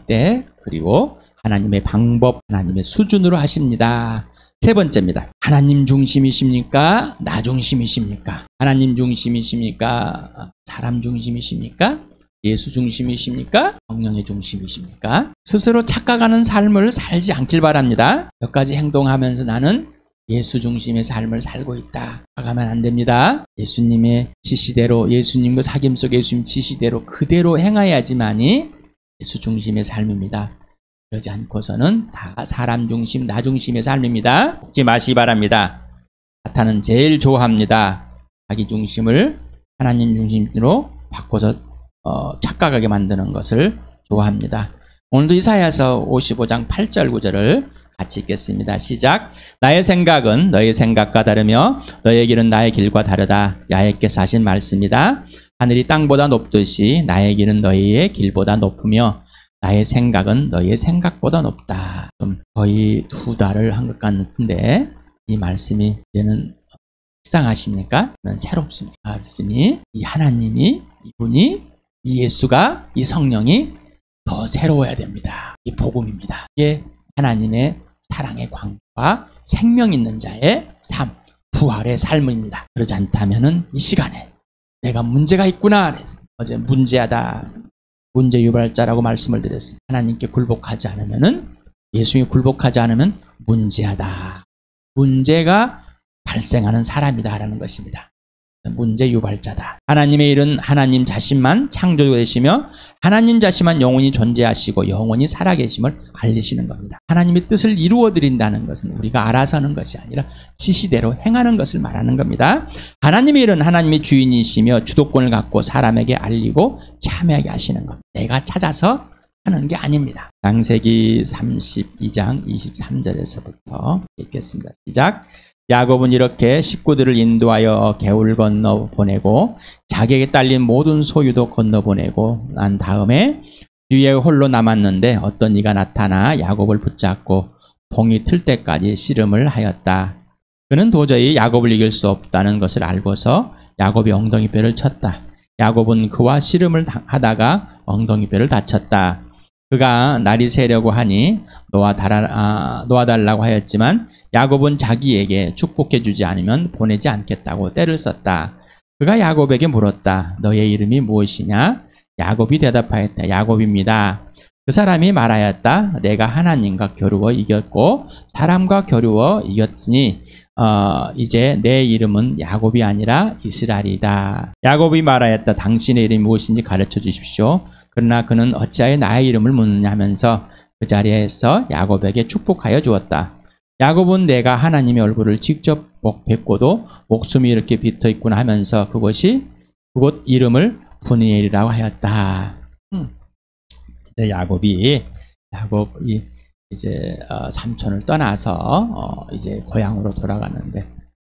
때, 그리고 하나님의 방법, 하나님의 수준으로 하십니다. 세 번째입니다. 하나님 중심이십니까? 나 중심이십니까? 하나님 중심이십니까? 사람 중심이십니까? 예수 중심이십니까? 성령의 중심이십니까? 스스로 착각하는 삶을 살지 않길 바랍니다. 몇 가지 행동하면서 나는 예수 중심의 삶을 살고 있다. 착각하면 안 됩니다. 예수님의 지시대로, 예수님과 사귐 속 예수님 지시대로 그대로 행해야지만이 예수 중심의 삶입니다. 그러지 않고서는 다 사람 중심, 나 중심의 삶입니다. 잊지 마시기 바랍니다. 사탄은 제일 좋아합니다. 자기 중심을 하나님 중심으로 바꿔서 착각하게 만드는 것을 좋아합니다. 오늘도 이사야서 55장 8절 9절을 같이 읽겠습니다. 시작. 나의 생각은 너의 생각과 다르며 너의 길은 나의 길과 다르다. 야훼께서 하신 말씀이다. 하늘이 땅보다 높듯이 나의 길은 너희의 길보다 높으며 나의 생각은 너희의 생각보다 높다. 좀 거의 2달을 한 것 같은데 이 말씀이 이제는 이상하십니까? 저는 새롭습니다. 말씀이 이 하나님이, 이분이, 이 예수가, 이 성령이 더 새로워야 됩니다. 이 복음입니다. 이게 하나님의 사랑의 광과 생명 있는 자의 삶, 부활의 삶입니다. 그러지 않다면은 이 시간에 내가 문제가 있구나. 어제 문제하다, 문제 유발자라고 말씀을 드렸습니다. 하나님께 굴복하지 않으면은, 예수님이 굴복하지 않으면 문제하다. 문제가 발생하는 사람이다라는 것입니다. 문제 유발자다. 하나님의 일은 하나님 자신만 창조되시며 하나님 자신만 영원히 존재하시고 영원히 살아계심을 알리시는 겁니다. 하나님의 뜻을 이루어드린다는 것은 우리가 알아서 하는 것이 아니라 지시대로 행하는 것을 말하는 겁니다. 하나님의 일은 하나님의 주인이시며 주도권을 갖고 사람에게 알리고 참여하게 하시는 것. 내가 찾아서 하는 게 아닙니다. 창세기 32장 23절에서부터 읽겠습니다. 시작. 야곱은 이렇게 식구들을 인도하여 개울 건너 보내고 자기에게 딸린 모든 소유도 건너 보내고 난 다음에 뒤에 홀로 남았는데 어떤 이가 나타나 야곱을 붙잡고 동이 틀 때까지 씨름을 하였다. 그는 도저히 야곱을 이길 수 없다는 것을 알고서 야곱이 엉덩이뼈를 쳤다. 야곱은 그와 씨름을 하다가 엉덩이뼈를 다쳤다. 그가 날이 새려고 하니 놓아달라고 하였지만 야곱은 자기에게 축복해 주지 않으면 보내지 않겠다고 떼를 썼다. 그가 야곱에게 물었다. 너의 이름이 무엇이냐? 야곱이 대답하였다. 야곱입니다. 그 사람이 말하였다. 내가 하나님과 겨루어 이겼고 사람과 겨루어 이겼으니 이제 내 이름은 야곱이 아니라 이스라엘이다. 야곱이 말하였다. 당신의 이름이 무엇인지 가르쳐 주십시오. 그러나 그는 어찌하여 나의 이름을 묻느냐 하면서 그 자리에서 야곱에게 축복하여 주었다. 야곱은 내가 하나님의 얼굴을 직접 뵙고도 목숨이 이렇게 비터있구나 하면서 그곳 이름을 브니엘이라고 하였다. 야곱이 이제 삼촌을 떠나서 이제 고향으로 돌아가는데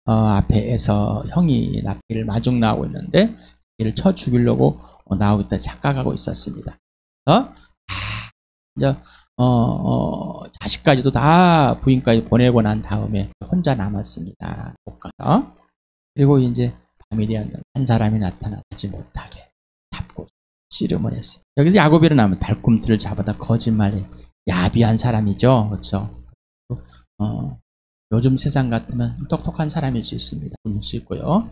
앞에서 형이 납기를 마중 나오고 있는데 이를 쳐 죽이려고 나오겠다 착각하고 있었습니다. 이제 자식까지도 다 부인까지 보내고 난 다음에 혼자 남았습니다. 못 가서. 그리고 이제 밤이 되었는데 한 사람이 나타나지 못하게 잡고 씨름을 했습니다. 여기서 야곱이 일어나면 달꿈틀을 잡아다 거짓말에 야비한 사람이죠. 그렇죠? 요즘 세상 같으면 똑똑한 사람일 수 있습니다. 볼 수 있고요.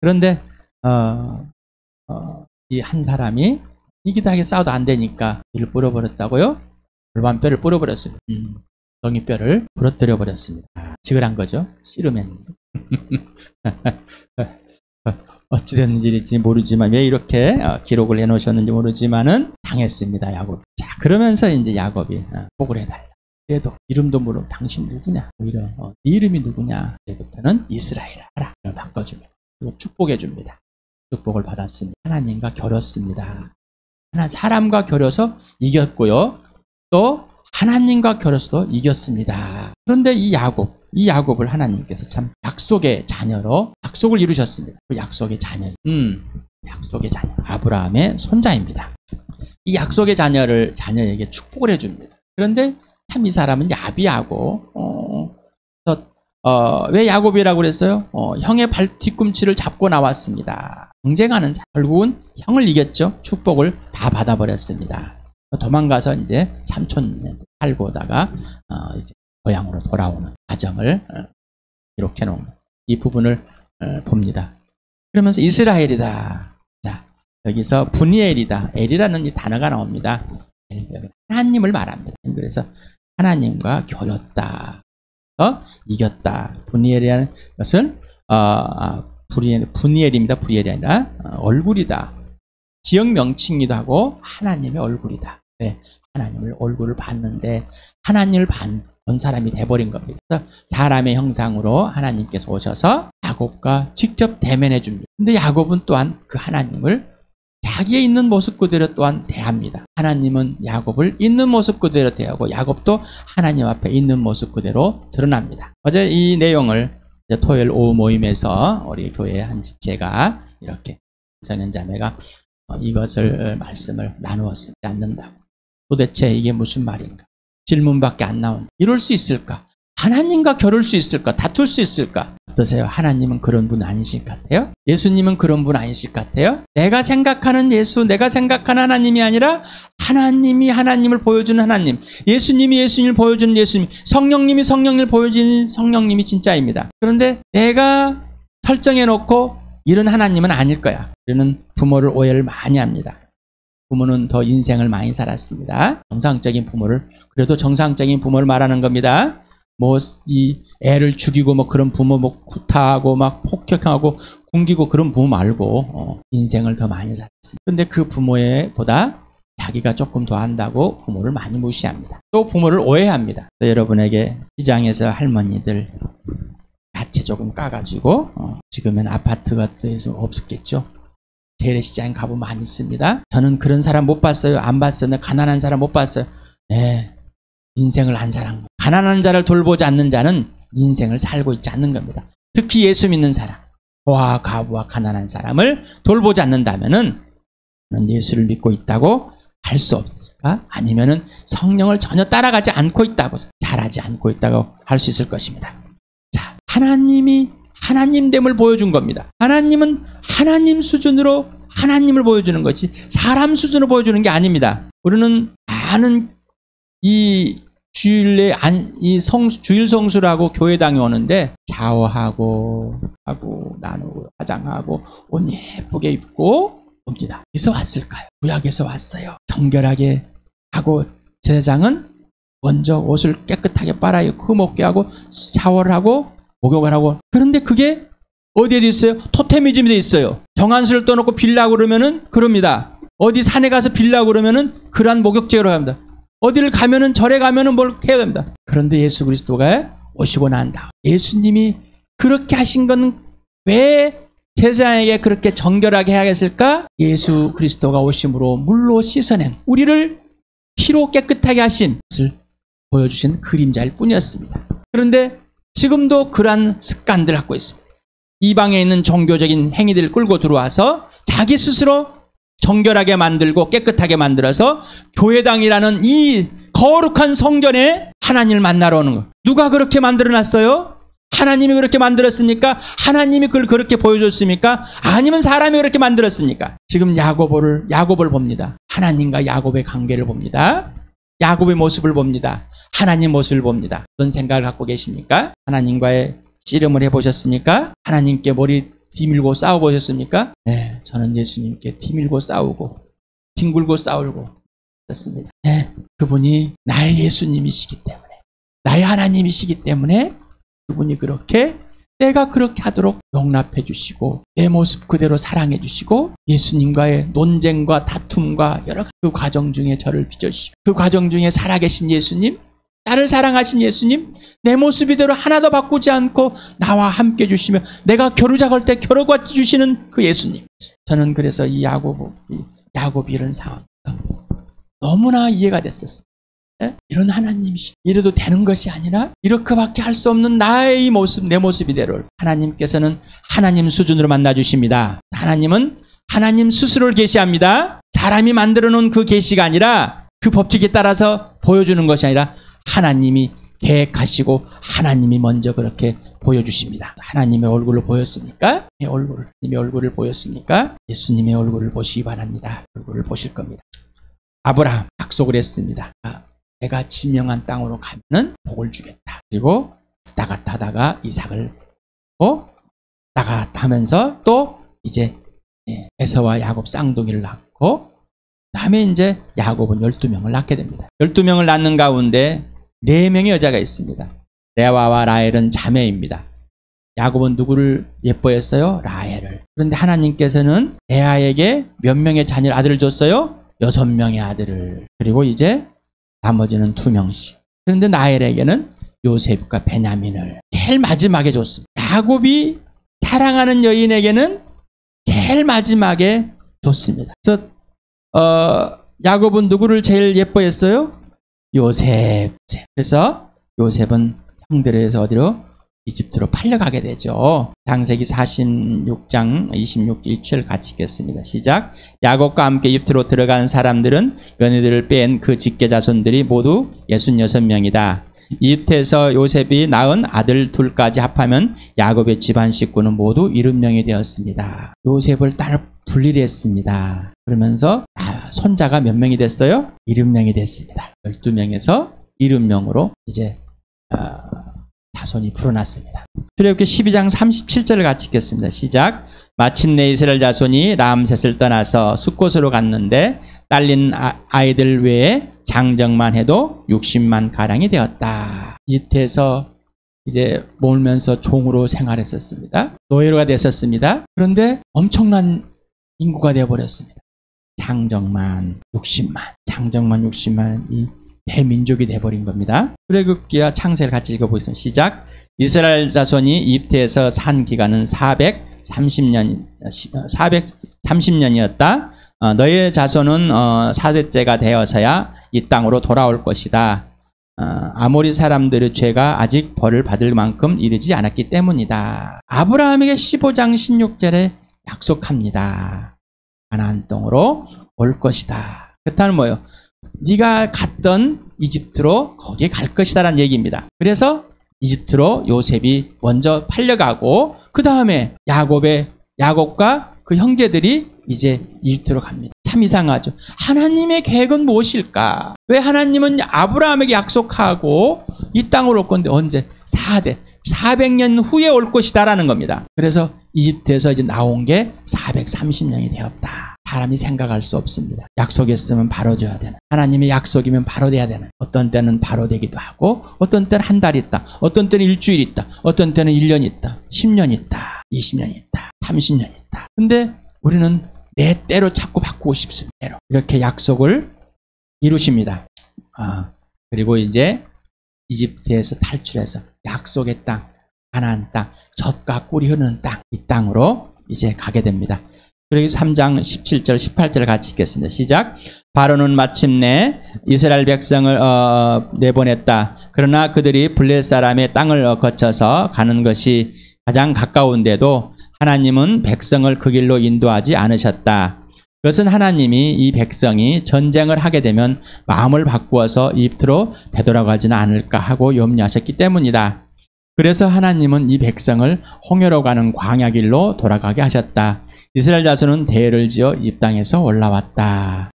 그런데 이 한 사람이 이기다하게 싸워도 안 되니까 이를 뿌려버렸다고요? 골반뼈를 뿌려버렸습니다. 엉덩이뼈를 부러뜨려 버렸습니다. 직을 한 거죠. 씨름했는데. 어찌됐는지 모르지만 왜 이렇게 기록을 해놓으셨는지 모르지만은 당했습니다. 야곱. 자, 그러면서 이제 야곱이 복을 해달라. 그래도 이름도 모르고 당신 누구냐? 오히려 네 이름이 누구냐? 이제부터는 이스라엘 하라. 바꿔줍니다. 그리고 축복해줍니다. 축복을 받았습니다. 하나님과 겨뤘습니다. 사람과 겨뤄서 이겼고요. 또 하나님과 겨뤄서도 이겼습니다. 그런데 이 야곱을 하나님께서 참 약속의 자녀로 약속을 이루셨습니다. 그 약속의 자녀, 약속의 자녀 아브라함의 손자입니다. 이 약속의 자녀에게 축복을 해줍니다. 그런데 참 이 사람은 야비하고 왜 야곱이라고 그랬어요? 형의 발 뒤꿈치를 잡고 나왔습니다. 경쟁하는 결국은 형을 이겼죠. 축복을 다 받아버렸습니다. 도망가서 이제 삼촌 살고 오다가 이제 고향으로 돌아오는 과정을 기록해 놓은 이 부분을 봅니다. 그러면서 이스라엘이다. 자, 여기서 분이엘이다. 엘이라는 이 단어가 나옵니다. 하나님을 말합니다. 그래서 하나님과 겨뤘다. 이겼다. 분이엘이라는 것은 분이엘입니다. 분이엘이 아니라 얼굴이다. 지역 명칭이기도 하고 하나님의 얼굴이다. 네, 하나님을 얼굴을 봤는데 하나님을 본 사람이 돼버린 겁니다. 그래서 사람의 형상으로 하나님께서 오셔서 야곱과 직접 대면해 줍니다. 근데 야곱은 또한 그 하나님을 자기의 있는 모습 그대로 또한 대합니다. 하나님은 야곱을 있는 모습 그대로 대하고 야곱도 하나님 앞에 있는 모습 그대로 드러납니다. 어제 이 내용을 토요일 오후 모임에서 우리 교회 한 지체가 이렇게 선현자매가 이것을 말씀을 나누었지 않는다고. 도대체 이게 무슨 말인가? 질문밖에 안 나온다. 이럴 수 있을까? 하나님과 겨룰 수 있을까? 다툴 수 있을까? 어떠세요? 하나님은 그런 분 아니실 것 같아요? 예수님은 그런 분 아니실 것 같아요? 내가 생각하는 예수, 내가 생각하는 하나님이 아니라 하나님이 하나님을 보여주는 하나님, 예수님이 예수님을 보여주는 예수님, 성령님이 성령님을 보여주는 성령님이 진짜입니다. 그런데 내가 설정해놓고 이런 하나님은 아닐 거야. 우리는 부모를 오해를 많이 합니다. 부모는 더 인생을 많이 살았습니다. 정상적인 부모를, 그래도 정상적인 부모를 말하는 겁니다. 이 애를 죽이고 그런 부모 구타하고 폭격하고 굶기고 그런 부모 말고 인생을 더 많이 살았습니다. 근데 그 부모보다 자기가 조금 더 한다고 부모를 많이 무시합니다. 또 부모를 오해합니다. 여러분에게 시장에서 할머니들 야채 조금 까가지고 지금은 아파트 같은 데서 없었겠죠. 재래시장 가보면 많이 있습니다. 저는 그런 사람 못 봤어요. 안 봤어요. 가난한 사람 못 봤어요. 네, 인생을 안 사는 거. 가난한 자를 돌보지 않는 자는 인생을 살고 있지 않는 겁니다. 특히 예수 믿는 사람, 고아, 가부와 가난한 사람을 돌보지 않는다면은 예수를 믿고 있다고 할 수 없을까? 아니면은 성령을 전혀 따라가지 않고 있다고, 잘하지 않고 있다고 할 수 있을 것입니다. 자, 하나님이 하나님됨을 보여준 겁니다. 하나님은 하나님 수준으로 하나님을 보여주는 것이 사람 수준으로 보여주는 게 아닙니다. 우리는 많은 이 주일 성수라고 교회당에 오는데 샤워하고 나누고 화장하고 옷 예쁘게 입고 옵니다. 어디서 왔을까요? 구약에서 왔어요. 정결하게 하고 제사장은 먼저 옷을 깨끗하게 빨아입고 흠없게 하고 샤워를 하고 목욕을 하고. 그런데 그게 어디에 있어요? 토테미즘에 있어요. 정한수를 떠놓고 빌라고 그러면은 그럽니다. 어디 산에 가서 빌라고 그러면은 그러한 목욕제로 합니다. 어디를 가면은 절에 가면은 뭘 해야 됩니다. 그런데 예수 그리스도가 오시고 난 다음 예수님이 그렇게 하신 건 왜 제사장에게 그렇게 정결하게 해야겠을까? 예수 그리스도가 오심으로 물로 씻어낸 우리를 피로 깨끗하게 하신 것을 보여주신 그림자일 뿐이었습니다. 그런데 지금도 그러한 습관들을 갖고 있습니다. 이방에 있는 종교적인 행위들을 끌고 들어와서 자기 스스로 정결하게 만들고 깨끗하게 만들어서 교회당이라는 이 거룩한 성전에 하나님을 만나러 오는 거. 누가 그렇게 만들어놨어요? 하나님이 그렇게 만들었습니까? 하나님이 그걸 그렇게 보여줬습니까? 아니면 사람이 그렇게 만들었습니까? 지금 야곱을 봅니다. 하나님과 야곱의 관계를 봅니다. 야곱의 모습을 봅니다. 하나님 모습을 봅니다. 어떤 생각을 갖고 계십니까? 하나님과의 씨름을 해보셨습니까? 하나님께 머리 뒤밀고 싸워보셨습니까? 네, 저는 예수님께 뒤밀고 싸우고 뒹굴고 싸우고 있었습니다. 네, 그분이 나의 예수님이시기 때문에, 나의 하나님이시기 때문에 그분이 그렇게 내가 그렇게 하도록 용납해 주시고 내 모습 그대로 사랑해 주시고 예수님과의 논쟁과 다툼과 여러 가지 그 과정 중에 저를 빚어주시고 그 과정 중에 살아계신 예수님, 나를 사랑하신 예수님, 내 모습 이대로 하나도 바꾸지 않고 나와 함께 해주시며 내가 겨루자 걸 때 겨루가 주시는 그 예수님. 저는 그래서 이 야곱이 이런 상황에서 너무나 이해가 됐었어요. 이런 하나님이시, 이래도 되는 것이 아니라 이렇게밖에 할 수 없는 나의 모습, 내 모습 이대로 하나님께서는 하나님 수준으로 만나주십니다. 하나님은 하나님 스스로를 계시합니다. 사람이 만들어 놓은 그 계시가 아니라 그 법칙에 따라서 보여주는 것이 아니라 하나님이 계획하시고 하나님이 먼저 그렇게 보여주십니다. 하나님의 얼굴을 보였습니까? 하나님의 얼굴을 보였습니까? 예수님의 얼굴을 보시기 바랍니다. 얼굴을 보실 겁니다. 아브라함 약속을 했습니다. 내가 지명한 땅으로 가면은 복을 주겠다. 그리고 왔다 갔다 하다가 이삭을 왔다 갔다 하면서 또 이제 에서와 야곱 쌍둥이를 낳고 다음에 이제 야곱은 12명을 낳게 됩니다. 12명을 낳는 가운데 4명의 여자가 있습니다. 레아와 라헬은 자매입니다. 야곱은 누구를 예뻐했어요? 라헬을. 그런데 하나님께서는 레아에게 몇 명의 아들을 줬어요? 6명의 아들을. 그리고 이제 나머지는 2명씩. 그런데 라헬에게는 요셉과 베냐민을 제일 마지막에 줬습니다. 야곱이 사랑하는 여인에게는 제일 마지막에 줬습니다. 그래서 야곱은 누구를 제일 예뻐했어요? 요셉. 그래서 요셉은 형들에서 어디로? 이집트로 팔려가게 되죠. 창세기 46장 26절 같이 읽겠습니다. 시작. 야곱과 함께 이집트로 들어간 사람들은 며느리를 뺀 그 직계 자손들이 모두 66명이다. 이집트에서 요셉이 낳은 아들 둘까지 합하면 야곱의 집안 식구는 모두 70명이 되었습니다. 요셉을 따로 분리를 했습니다. 그러면서 손자가 몇 명이 됐어요? 70명이 됐습니다. 12명에서 70명으로 이제 자손이 불어났습니다. 출애굽기 12장 37절을 같이 읽겠습니다. 시작. 마침내 이스라엘 자손이 람셋을 떠나서 숫곳으로 갔는데 딸린 아이들 외에 장정만 해도 60만 가량이 되었다. 이집트에서 이제 몰면서 종으로 생활했었습니다. 노예로가 됐었습니다. 그런데 엄청난 인구가 되어버렸습니다. 장정만 60만 이 대민족이 돼버린 겁니다. 출애굽기와 창세를 같이 읽어보겠습니다. 시작. 이스라엘 자손이 이집트에서 산 기간은 430년이었다. 너의 자손은 4대째가 되어서야 이 땅으로 돌아올 것이다. 아모리 사람들의 죄가 아직 벌을 받을 만큼 이르지 않았기 때문이다. 아브라함에게 15장 16절에 약속합니다. 가나안 땅으로 올 것이다. 그렇다는 뭐예요? 네가 갔던 이집트로 거기에 갈 것이다라는 얘기입니다. 그래서 이집트로 요셉이 먼저 팔려가고 그 다음에 야곱과 그 형제들이 이제 이집트로 갑니다. 참 이상하죠. 하나님의 계획은 무엇일까? 왜 하나님은 아브라함에게 약속하고 이 땅으로 올 건데 언제? 400년 후에 올 것이다라는 겁니다. 그래서 이집트에서 이제 나온 게 430년이 되었다. 사람이 생각할 수 없습니다. 약속했으면 바로 줘야 되는. 하나님의 약속이면 바로 돼야 되는. 어떤 때는 바로 되기도 하고 어떤 때는 한 달 있다. 어떤 때는 일주일 있다. 어떤 때는 1년 있다. 10년 있다. 20년 있다. 30년 있다. 근데 우리는 내 때로 자꾸 바꾸고 싶습니다. 이렇게 약속을 이루십니다. 그리고 이제 이집트에서 탈출해서 약속의 땅, 가나안 땅, 젖과 꿀이 흐르는 땅, 이 땅으로 이제 가게 됩니다. 출애굽기 3장 17절 18절을 같이 읽겠습니다. 시작. 바로는 마침내 이스라엘 백성을 내보냈다. 그러나 그들이 블레 사람의 땅을 거쳐서 가는 것이 가장 가까운데도 하나님은 백성을 그 길로 인도하지 않으셨다. 그것은 하나님이 이 백성이 전쟁을 하게 되면 마음을 바꾸어서 이집트로 되돌아가지는 않을까 하고 염려하셨기 때문이다. 그래서 하나님은 이 백성을 홍해로 가는 광야길로 돌아가게 하셨다. 이스라엘 자손은 대를 지어 이 땅에서 올라왔다.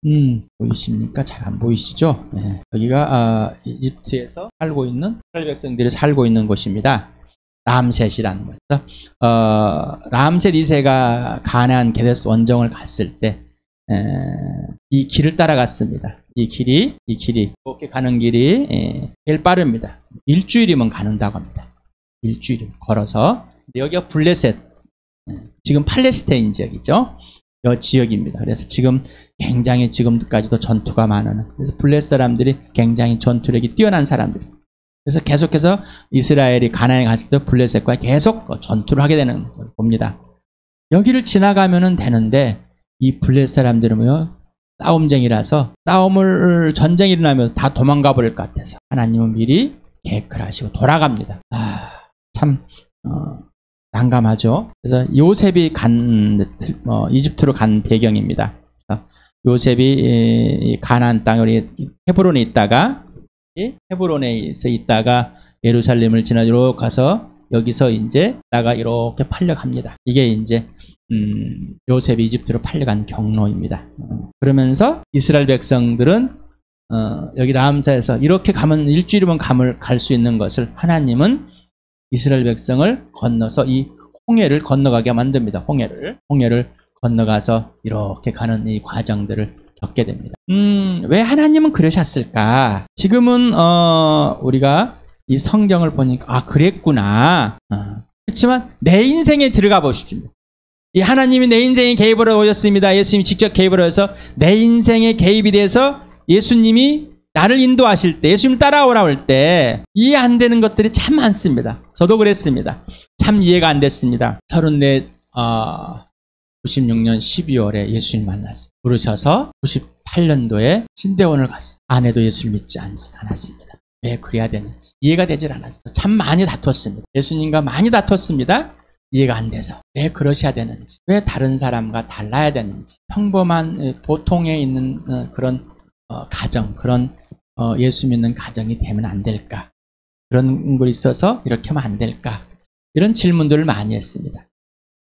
보이십니까? 잘 안 보이시죠? 네. 여기가 이집트에서 살고 있는 이스라엘 백성들이 살고 있는 곳입니다. 람셋이라는 거죠. 람셋 2세가 가나안 게데스 원정을 갔을 때 이 길을 따라갔습니다. 이 길이 이렇게 가는 길이 제일 빠릅니다. 일주일이면 가는다고 합니다. 일주일 걸어서. 근데 여기가 블레셋, 지금 팔레스타인 지역이죠. 이 지역입니다. 그래서 지금 굉장히 지금까지도 전투가 많은, 그래서 블레셋 사람들이 굉장히 전투력이 뛰어난 사람들. 그래서 계속해서 이스라엘이 가나안에 갔을 때 블레셋과 계속 전투를 하게 되는 걸 봅니다. 여기를 지나가면은 되는데 이 블레셋 사람들은 싸움쟁이라서 전쟁이 일어나면 다 도망가 버릴 것 같아서 하나님은 미리 계획을 하시고 돌아갑니다. 참 난감하죠. 그래서 요셉이 이집트로 간 배경입니다. 그래서 요셉이 가나안 땅에 헤브론에 있다가 예루살렘을 지나 이렇게 가서 여기서 이제 나가 이렇게 팔려갑니다. 이게 이제 요셉이 이집트로 팔려간 경로입니다. 그러면서 이스라엘 백성들은 여기 라암사에서 이렇게 가면 일주일이면 갈 수 있는 것을 하나님은 이스라엘 백성을 건너서 이 홍해를 건너가게 만듭니다. 홍해를 건너가서 이렇게 가는 이 과정들을 겪게 됩니다. 왜 하나님은 그러셨을까? 지금은 우리가 이 성경을 보니까 그랬구나. 그렇지만 내 인생에 들어가 보십시오. 이 하나님이 내 인생에 개입을 오셨습니다. 예수님이 직접 개입을 해서 내 인생에 개입이 돼서 예수님이 나를 인도하실 때, 예수님 따라오라고 할 때 이해 안 되는 것들이 참 많습니다. 저도 그랬습니다. 참 이해가 안 됐습니다. 96년 12월에 예수님 만났어요. 부르셔서 98년도에 신대원을 갔어요. 아내도 예수를 믿지 않았습니다. 왜 그래야 되는지 이해가 되질 않았어요. 참 많이 다퉜습니다. 예수님과 많이 다퉜습니다. 이해가 안 돼서 왜 그러셔야 되는지, 왜 다른 사람과 달라야 되는지, 평범한 보통에 있는 그런 가정, 그런 예수 믿는 가정이 되면 안 될까, 그런 걸 있어서 이렇게 하면 안 될까, 이런 질문들을 많이 했습니다.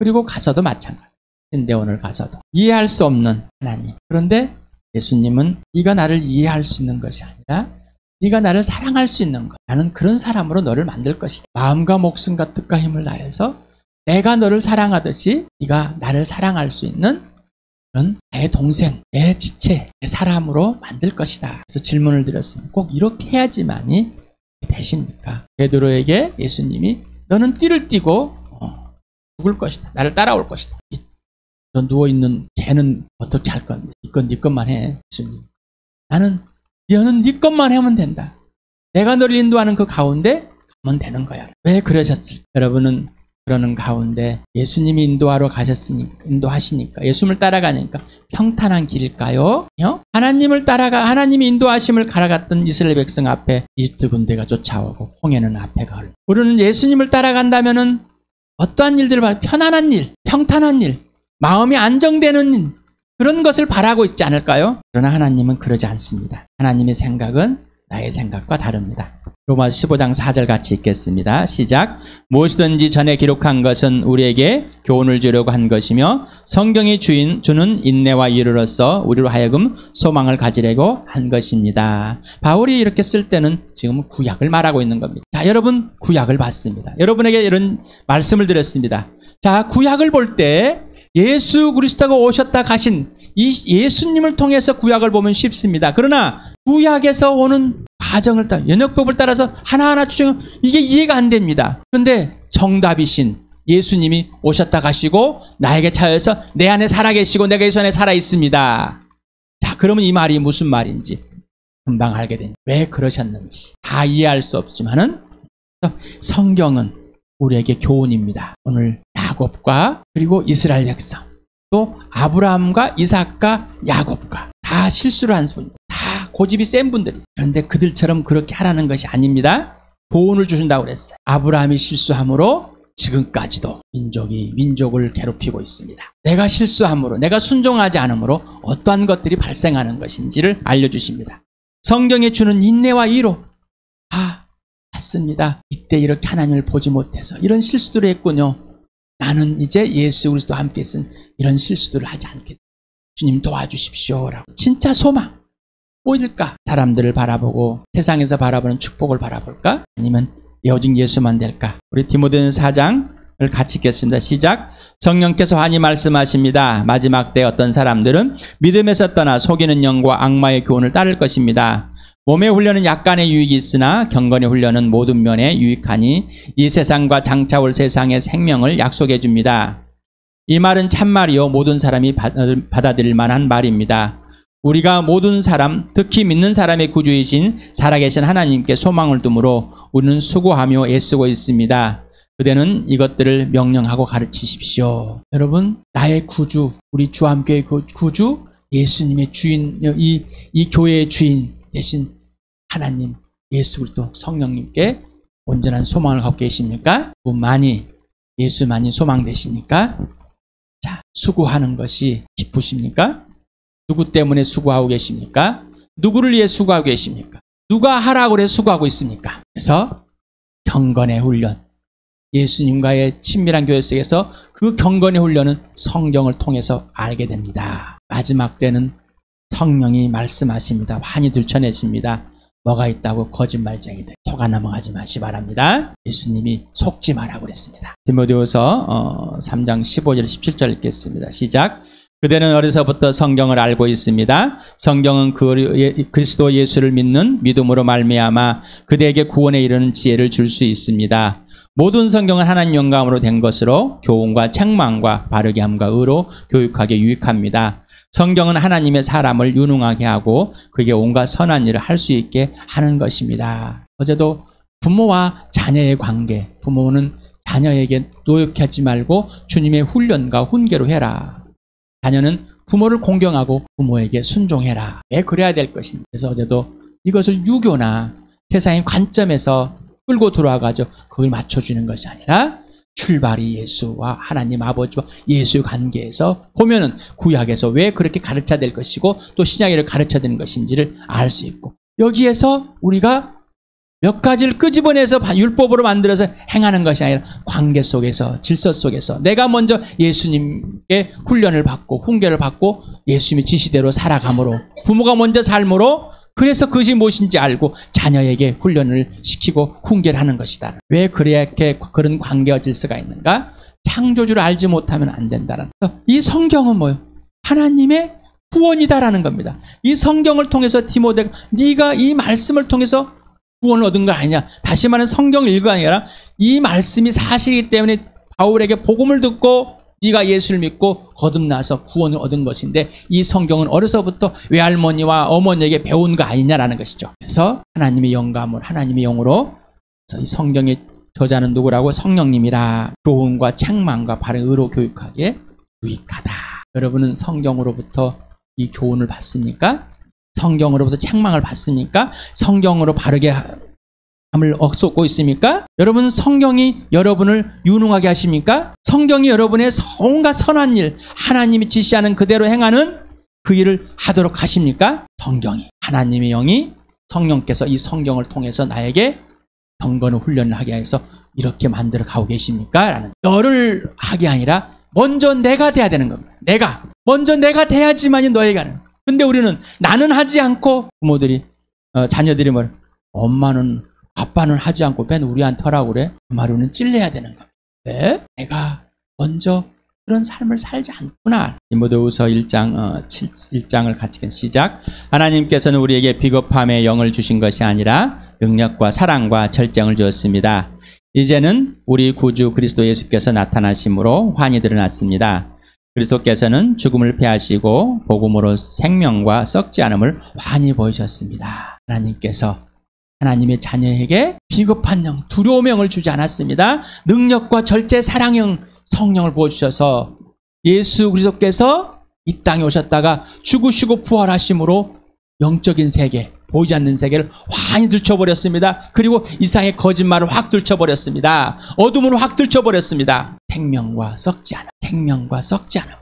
그리고 가서도 마찬가지, 신대원을 가서도 이해할 수 없는 하나님. 그런데 예수님은 네가 나를 이해할 수 있는 것이 아니라 네가 나를 사랑할 수 있는 것, 나는 그런 사람으로 너를 만들 것이다. 마음과 목숨과 뜻과 힘을 다해서 내가 너를 사랑하듯이 네가 나를 사랑할 수 있는 그런 내 동생, 내 지체, 내 사람으로 만들 것이다. 그래서 질문을 드렸습니다. 꼭 이렇게 해야지만이 되십니까? 베드로에게 예수님이 너는 띠를 띠고 죽을 것이다. 나를 따라올 것이다. 저 누워있는 쟤는 어떻게 할 건데? 이건 네 것만 해. 예수님. 너는 네 것만 하면 된다. 내가 너를 인도하는 그 가운데 가면 되는 거야. 왜 그러셨을까? 여러분은 그러는 가운데 예수님이 인도하시니까, 예수님을 따라가니까 평탄한 길일까요? 하나님이 인도하심을 갈아갔던 이스라엘 백성 앞에 이집트 군대가 쫓아오고 홍해는 앞에 가고, 우리는 예수님을 따라간다면은 어떠한 일들을 편안한 일, 평탄한 일, 마음이 안정되는 일, 그런 것을 바라고 있지 않을까요? 그러나 하나님은 그러지 않습니다. 하나님의 생각은 나의 생각과 다릅니다. 로마서 15장 4절 같이 읽겠습니다. 시작. 무엇이든지 전에 기록한 것은 우리에게 교훈을 주려고 한 것이며 성경이 주는 인내와 이유로서 우리로 하여금 소망을 가지려고 한 것입니다. 바울이 이렇게 쓸 때는 지금 구약을 말하고 있는 겁니다. 자, 여러분 구약을 봤습니다. 여러분에게 이런 말씀을 드렸습니다. 자, 구약을 볼 때 예수 그리스도가 오셨다 가신 이 예수님을 통해서 구약을 보면 쉽습니다. 그러나 구약에서 오는 과정을 따라, 연역법을 따라서 하나하나 추정하면 이게 이해가 안 됩니다. 그런데 정답이신 예수님이 오셨다 가시고 나에게 차여서 내 안에 살아계시고 내가 예수 안에 살아있습니다. 자, 그러면 이 말이 무슨 말인지 금방 알게 됩니다. 왜 그러셨는지 다 이해할 수 없지만은 성경은 우리에게 교훈입니다. 오늘 야곱과 그리고 이스라엘 백성, 또 아브라함과 이삭과 야곱과 다 실수를 한 분입니다. 다 고집이 센 분들이. 그런데 그들처럼 그렇게 하라는 것이 아닙니다. 교훈을 주신다고 그랬어요. 아브라함이 실수함으로 지금까지도 민족이 민족을 괴롭히고 있습니다. 내가 실수함으로, 내가 순종하지 않음으로 어떠한 것들이 발생하는 것인지를 알려주십니다. 성경에 주는 인내와 이로 맞습니다. 이때 이렇게 하나님을 보지 못해서 이런 실수들을 했군요. 나는 이제 예수 그리스도와 함께 쓴 이런 실수들을 하지 않겠습니다. 주님 도와주십시오라고. 진짜 소망 뭐일까? 사람들을 바라보고 세상에서 바라보는 축복을 바라볼까? 아니면 오직 예수만 될까? 우리 디모데는 4장을 같이 읽겠습니다. 시작. 성령께서 환히 말씀하십니다. 마지막 때 어떤 사람들은 믿음에서 떠나 속이는 영과 악마의 교훈을 따를 것입니다. 몸의 훈련은 약간의 유익이 있으나 경건의 훈련은 모든 면에 유익하니 이 세상과 장차 올 세상의 생명을 약속해 줍니다. 이 말은 참말이요 모든 사람이 받아들일 만한 말입니다. 우리가 모든 사람, 특히 믿는 사람의 구주이신 살아계신 하나님께 소망을 두므로 우리는 수고하며 애쓰고 있습니다. 그대는 이것들을 명령하고 가르치십시오. 여러분, 나의 구주, 우리 주함교회 구주, 예수님의 주인, 이 교회의 주인 대신 하나님, 예수 그리스도 성령님께 온전한 소망을 갖고 계십니까? 예수만이 소망 되십니까? 자, 수고하는 것이 기쁘십니까? 누구 때문에 수고하고 계십니까? 누구를 위해 수고하고 계십니까? 누가 하라고 그래 수고하고 있습니까? 그래서 경건의 훈련, 예수님과의 친밀한 교회 속에서 그 경건의 훈련은 성경을 통해서 알게 됩니다. 마지막 때는 성령이 말씀하십니다. 환히 들춰내십니다. 뭐가 있다고 거짓말쟁이들 속아 넘어가지 마시 바랍니다. 예수님이 속지 마라고 그랬습니다. 디모데후서 3장 15절 17절 읽겠습니다. 시작. 그대는 어려서부터 성경을 알고 있습니다. 성경은 그리스도 예수를 믿는 믿음으로 말미암아 그대에게 구원에 이르는 지혜를 줄 수 있습니다. 모든 성경은 하나님 영감으로 된 것으로 교훈과 책망과 바르게 함과 의로 교육하게 유익합니다. 성경은 하나님의 사람을 유능하게 하고 그에게 온갖 선한 일을 할 수 있게 하는 것입니다. 어제도 부모와 자녀의 관계, 부모는 자녀에게 노역하지 말고 주님의 훈련과 훈계로 해라. 자녀는 부모를 공경하고 부모에게 순종해라. 왜 그래야 될 것인지. 그래서 어제도 이것을 유교나 세상의 관점에서 끌고 들어와가지고 그걸 맞춰주는 것이 아니라 출발이 예수와 하나님 아버지와 예수의 관계에서 보면은 구약에서 왜 그렇게 가르쳐야 될 것이고 또 신약에를 가르쳐야 되는 것인지를 알 수 있고, 여기에서 우리가 몇 가지를 끄집어내서 율법으로 만들어서 행하는 것이 아니라 관계 속에서, 질서 속에서 내가 먼저 예수님께 훈련을 받고 훈계를 받고 예수님의 지시대로 살아감으로, 부모가 먼저 삶으로, 그래서 그것이 무엇인지 알고 자녀에게 훈련을 시키고 훈계를 하는 것이다. 왜 그렇게 그런 관계와 질서가 있는가? 창조주를 알지 못하면 안 된다는. 이 성경은 뭐예요? 하나님의 구원이다라는 겁니다. 이 성경을 통해서 디모데가 네가 이 말씀을 통해서 구원을 얻은 거 아니냐. 다시 말하면 성경을 읽은 게 아니라 이 말씀이 사실이기 때문에 바울에게 복음을 듣고 네가 예수를 믿고 거듭나서 구원을 얻은 것인데, 이 성경은 어려서부터 외할머니와 어머니에게 배운 거 아니냐라는 것이죠. 그래서 하나님의 영감을 하나님의 영으로, 이 성경의 저자는 누구라고? 성령님이라. 교훈과 책망과 바른 의로 교육하기에 유익하다. 여러분은 성경으로부터 이 교훈을 받습니까? 성경으로부터 책망을 받습니까? 성경으로 바르게 함을 얻고 있습니까? 여러분 성경이 여러분을 유능하게 하십니까? 성경이 여러분의 온갖 선한 일, 하나님이 지시하는 그대로 행하는 그 일을 하도록 하십니까? 성경이, 하나님의 영이, 성령께서 이 성경을 통해서 나에게 경건의 훈련을 하게 해서 이렇게 만들어 가고 계십니까? 라는, 너를 하게 아니라 먼저 내가 돼야 되는 겁니다. 먼저 내가 돼야지만이 너에게 하는 거예요. 근데 우리는 나는 하지 않고, 부모들이 자녀들이 엄마는 아빠는 하지 않고 왜 우리한테 하라고 그래? 그 말로는 찔려야 되는 겁니다. 왜? 내가 먼저 그런 삶을 살지 않구나. 디모데후서 1장을 같이 시작. 하나님께서는 우리에게 비겁함의 영을 주신 것이 아니라 능력과 사랑과 절제를 주었습니다. 이제는 우리 구주 그리스도 예수께서 나타나심으로 환히 드러났습니다. 그리스도께서는 죽음을 패하시고 복음으로 생명과 썩지 않음을 환히 보이셨습니다. 하나님께서 하나님의 자녀에게 비겁한 영, 두려움의 영을 주지 않았습니다. 능력과 절제, 사랑형 성령을 부어주셔서 예수 그리스도께서 이 땅에 오셨다가 죽으시고 부활하심으로 영적인 세계, 보이지 않는 세계를 환히 들춰버렸습니다. 그리고 이상의 거짓말을 확 들춰버렸습니다. 어둠으로 확 들춰버렸습니다. 생명과 썩지 않음을,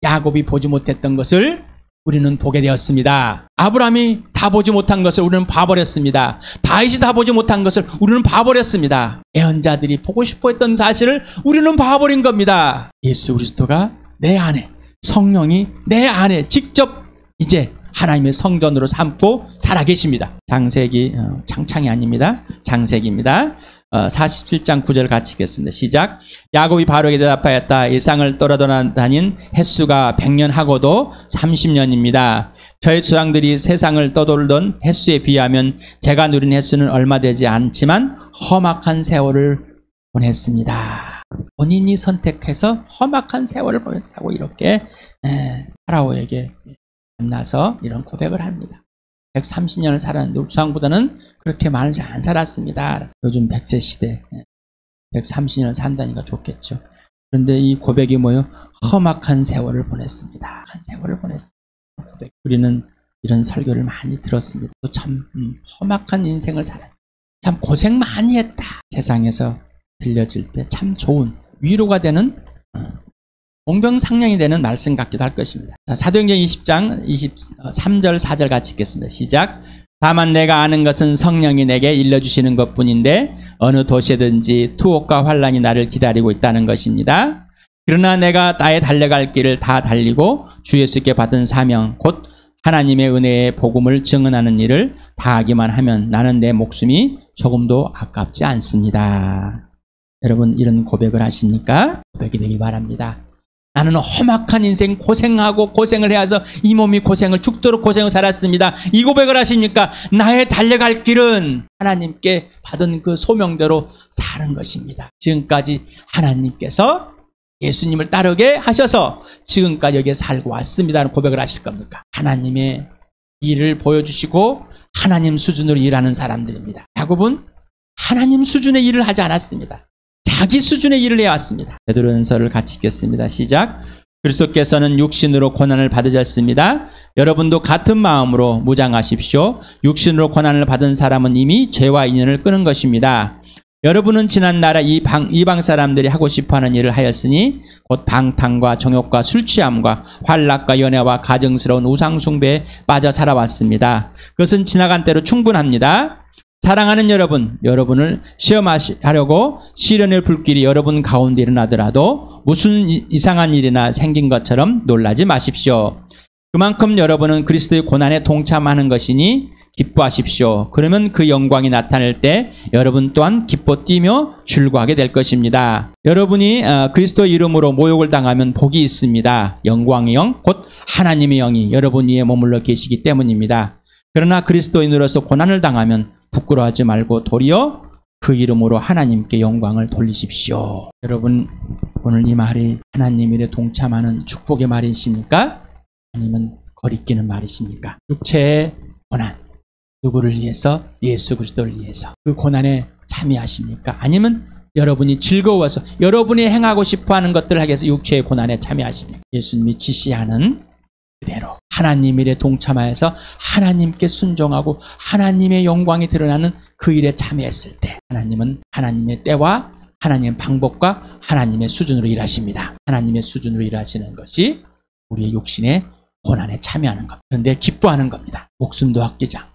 야곱이 보지 못했던 것을 우리는 보게 되었습니다. 아브라함이 다 보지 못한 것을 우리는 봐버렸습니다. 다윗이 다 보지 못한 것을 우리는 봐버렸습니다. 예언자들이 보고 싶어 했던 사실을 우리는 봐버린 겁니다. 예수 그리스도가 내 안에, 성령이 내 안에 직접 이제 하나님의 성전으로 삼고 살아계십니다. 창세기, 창창이 아닙니다. 창세기입니다. 47장 9절 같이 읽겠습니다. 시작. 야곱이 바로에게 대답하였다. 일상을 떠돌아다닌 횟수가 100년 하고도 30년입니다. 저희 조상들이 세상을 떠돌던 횟수에 비하면 제가 누린 횟수는 얼마 되지 않지만 험악한 세월을 보냈습니다. 본인이 선택해서 험악한 세월을 보냈다고 이렇게 파라오에게 만나서 이런 고백을 합니다. 130년을 살았는데 조상보다는 그렇게 많이 안 살았습니다. 요즘 100세 시대 130년을 산다니까 좋겠죠. 그런데 이 고백이 뭐예요? 험악한 세월을 보냈습니다. 한 세월을 보냈습니다. 고백. 우리는 이런 설교를 많이 들었습니다. 또 참 험악한 인생을 살았다. 참 고생 많이 했다. 세상에서 들려질 때 참 좋은 위로가 되는 공병상령이 되는 말씀 같기도 할 것입니다. 자, 사도행전 20장 23절 4절 같이 읽겠습니다. 시작. 다만 내가 아는 것은 성령이 내게 일러주시는 것뿐인데 어느 도시에든지 투옥과 환란이 나를 기다리고 있다는 것입니다. 그러나 내가 나의 달려갈 길을 다 달리고 주 예수께 받은 사명 곧 하나님의 은혜의 복음을 증언하는 일을 다하기만 하면 나는 내 목숨이 조금도 아깝지 않습니다. 여러분 이런 고백을 하십니까? 고백이 되길 바랍니다. 나는 험악한 인생 고생하고 고생을 해서 이 몸이 고생을 죽도록 고생을 살았습니다. 이 고백을 하십니까? 나의 달려갈 길은 하나님께 받은 그 소명대로 사는 것입니다. 지금까지 하나님께서 예수님을 따르게 하셔서 지금까지 여기에 살고 왔습니다는 고백을 하실 겁니까? 하나님의 일을 보여주시고 하나님 수준으로 일하는 사람들입니다. 야곱은 하나님 수준의 일을 하지 않았습니다. 자기 수준의 일을 해왔습니다. 베드로전서를 같이 읽겠습니다. 시작. 그리스도께서는 육신으로 고난을 받으셨습니다. 여러분도 같은 마음으로 무장하십시오. 육신으로 고난을 받은 사람은 이미 죄와 인연을 끊은 것입니다. 여러분은 지난 나라 이방 사람들이 하고 싶어하는 일을 하였으니 곧 방탕과 정욕과 술취함과 환락과 연애와 가증스러운 우상숭배에 빠져 살아왔습니다. 그것은 지나간 때로 충분합니다. 사랑하는 여러분, 여러분을 시험하려고 시련의 불길이 여러분 가운데 일어나더라도 무슨 이상한 일이나 생긴 것처럼 놀라지 마십시오. 그만큼 여러분은 그리스도의 고난에 동참하는 것이니 기뻐하십시오. 그러면 그 영광이 나타날 때 여러분 또한 기뻐 뛰며 즐거워하게 될 것입니다. 여러분이 그리스도 이름으로 모욕을 당하면 복이 있습니다. 영광의 영, 곧 하나님의 영이 여러분 위에 머물러 계시기 때문입니다. 그러나 그리스도인으로서 고난을 당하면 부끄러워하지 말고 도리어 그 이름으로 하나님께 영광을 돌리십시오. 여러분 오늘 이 말이 하나님 일에 동참하는 축복의 말이십니까? 아니면 거리끼는 말이십니까? 육체의 고난 누구를 위해서? 예수 그리스도를 위해서. 그 고난에 참여하십니까? 아니면 여러분이 즐거워서 여러분이 행하고 싶어하는 것들을 하기 위해서 육체의 고난에 참여하십니까? 예수님이 지시하는 그대로 하나님 일에 동참하여서 하나님께 순종하고 하나님의 영광이 드러나는 그 일에 참여했을 때 하나님은 하나님의 때와 하나님의 방법과 하나님의 수준으로 일하십니다. 하나님의 수준으로 일하시는 것이 우리의 육신의 고난에 참여하는 겁니다. 그런데 기뻐하는 겁니다. 목숨도 아끼지 않고